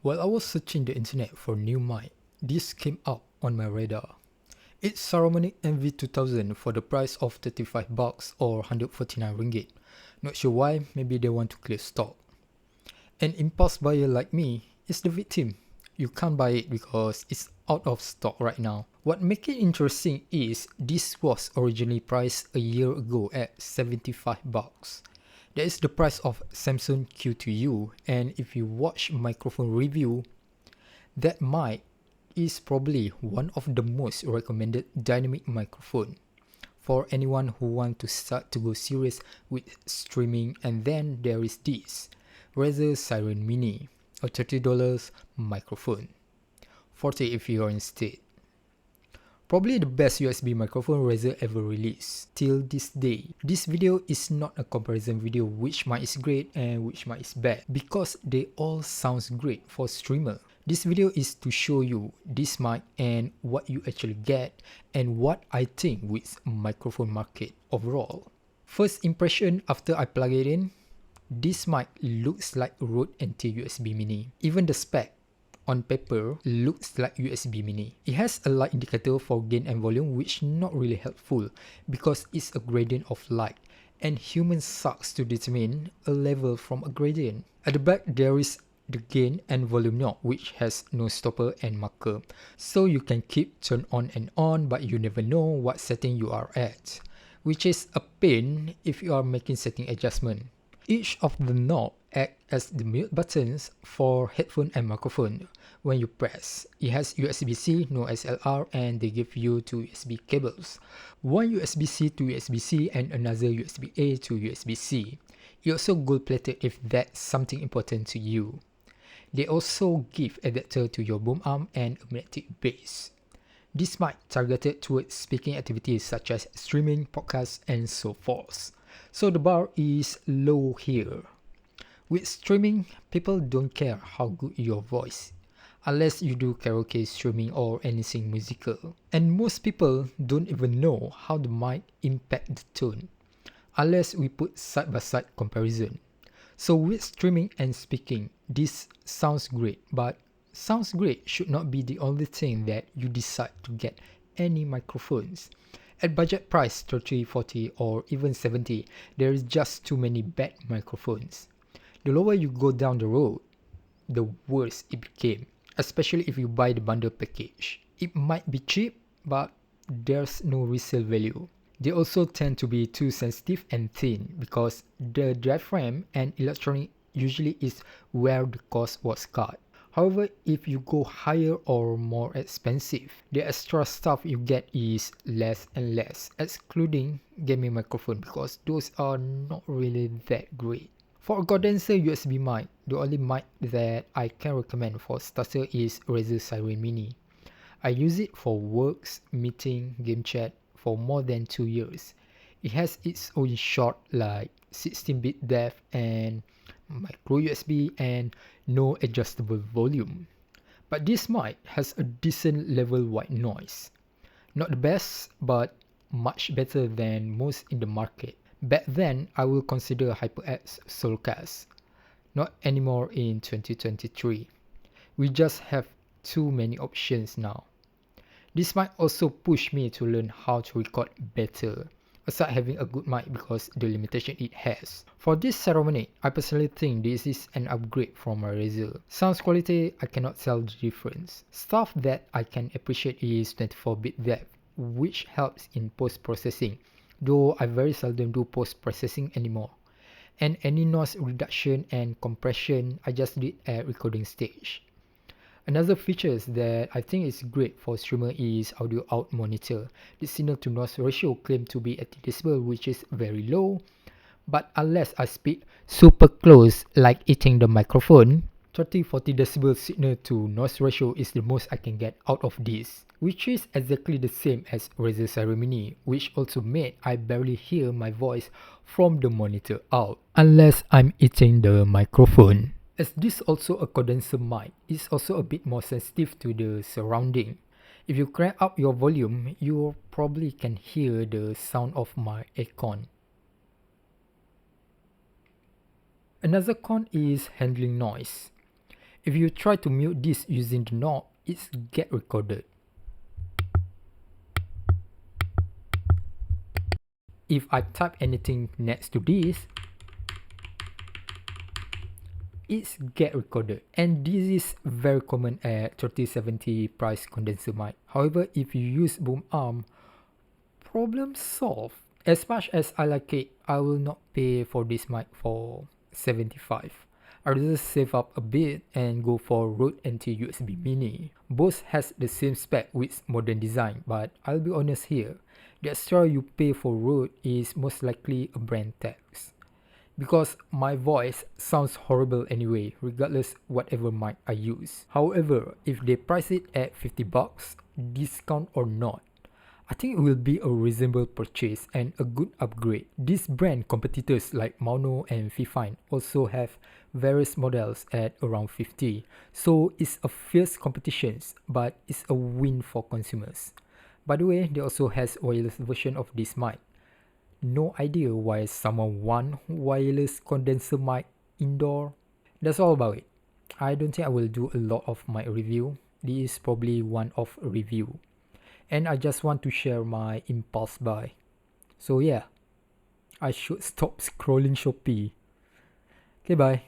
While I was searching the internet for new mic, this came up on my radar. It's Saramonic MV2000 for the price of 35 bucks or 149 ringgit. Not sure why, maybe they want to clear stock. An impulse buyer like me is the victim. You can't buy it because it's out of stock right now. What makes it interesting is this was originally priced a year ago at 75 bucks. That is the price of Samsung Q2U, and if you watch microphone review, that mic is probably one of the most recommended dynamic microphone for anyone who want to start to go serious with streaming. And then there is this Razer Siren Mini, a $30 microphone, 40 if you are in state. Probably the best USB microphone Razer ever released till this day. This video is not a comparison video which mic is great and which mic is bad, because they all sounds great for streamer. This video is to show you this mic and what you actually get and what I think with microphone market overall. First impression after I plug it in, this mic looks like Rode NT USB Mini. Even the spec on paper looks like USB Mini. It has a light indicator for gain and volume, which not really helpful because it's a gradient of light and human sucks to determine a level from a gradient. At the back there is the gain and volume knob, which has no stopper and marker, so you can keep turn on and on, but you never know what setting you are at, which is a pain if you are making setting adjustment. Each of the knob act as the mute buttons for headphone and microphone. When you press, it has USB-C, no SLR, and they give you two USB cables. One USB-C to USB-C and another USB-A to USB-C. It also gold plated if that's something important to you. They also give adapter to your boom arm and a magnetic base. This mic targeted towards speaking activities such as streaming, podcasts, and so forth. So the bar is low here. With streaming, people don't care how good your voice, unless you do karaoke streaming or anything musical. And most people don't even know how the mic impact the tone, unless we put side-by-side comparison. So with streaming and speaking, this sounds great, but sounds great should not be the only thing that you decide to get any microphones. At budget price 30, 40 or even 70, there is just too many bad microphones. The lower you go down the road, the worse it became, especially if you buy the bundle package. It might be cheap, but there's no resale value. They also tend to be too sensitive and thin because the diaphragm and electronic usually is where the cost was cut. However, if you go higher or more expensive, the extra stuff you get is less and less, excluding gaming microphone because those are not really that great. For a condenser USB mic, the only mic that I can recommend for starter is Razer Siren Mini. I use it for works, meeting, game chat for more than 2 years. It has its own short like 16-bit depth and micro USB and no adjustable volume. But this mic has a decent level white noise. Not the best, but much better than most in the market. Back then, I will consider HyperX Soulcast. Not anymore in 2023. We just have too many options now. This mic also pushed me to learn how to record better, aside having a good mic because the limitation it has. For this Saramonic, I personally think this is an upgrade from my Razer. Sound quality, I cannot tell the difference. Stuff that I can appreciate is 24-bit depth, which helps in post-processing, though I very seldom do post-processing anymore. And any noise reduction and compression, I just did at recording stage. Another feature that I think is great for streamer is audio out monitor. The signal to noise ratio claimed to be 80 dB, which is very low. But unless I speak super close like eating the microphone, 30-40 dB signal to noise ratio is the most I can get out of this, which is exactly the same as Razer Siren Mini, which also made I barely hear my voice from the monitor out, unless I'm eating the microphone. As this also a condenser mic, it's also a bit more sensitive to the surrounding. If you crank up your volume, you probably can hear the sound of my aircon. Another con is handling noise. If you try to mute this using the knob, it's get recorded. If I type anything next to this, it's get recorded, and this is very common at 3070 price condenser mic. However, if you use boom arm, problem solved. As much as I like it, I will not pay for this mic for 75. I rather save up a bit and go for Rode NT USB Mini. Both has the same spec with modern design, but I'll be honest here, the extra you pay for Rode is most likely a brand tax. Because my voice sounds horrible anyway, regardless whatever mic I use. However, if they price it at 50 bucks, discount or not, I think it will be a reasonable purchase and a good upgrade. These brand competitors like Mono and Fifine also have various models at around 50. So it's a fierce competition, but it's a win for consumers. By the way, they also has wireless version of this mic. No idea why someone want wireless condenser mic indoor. That's all about it. I don't think I will do a lot of my review. This is probably one of a review. And I just want to share my impulse buy. So yeah, I should stop scrolling Shopee. Okay, bye.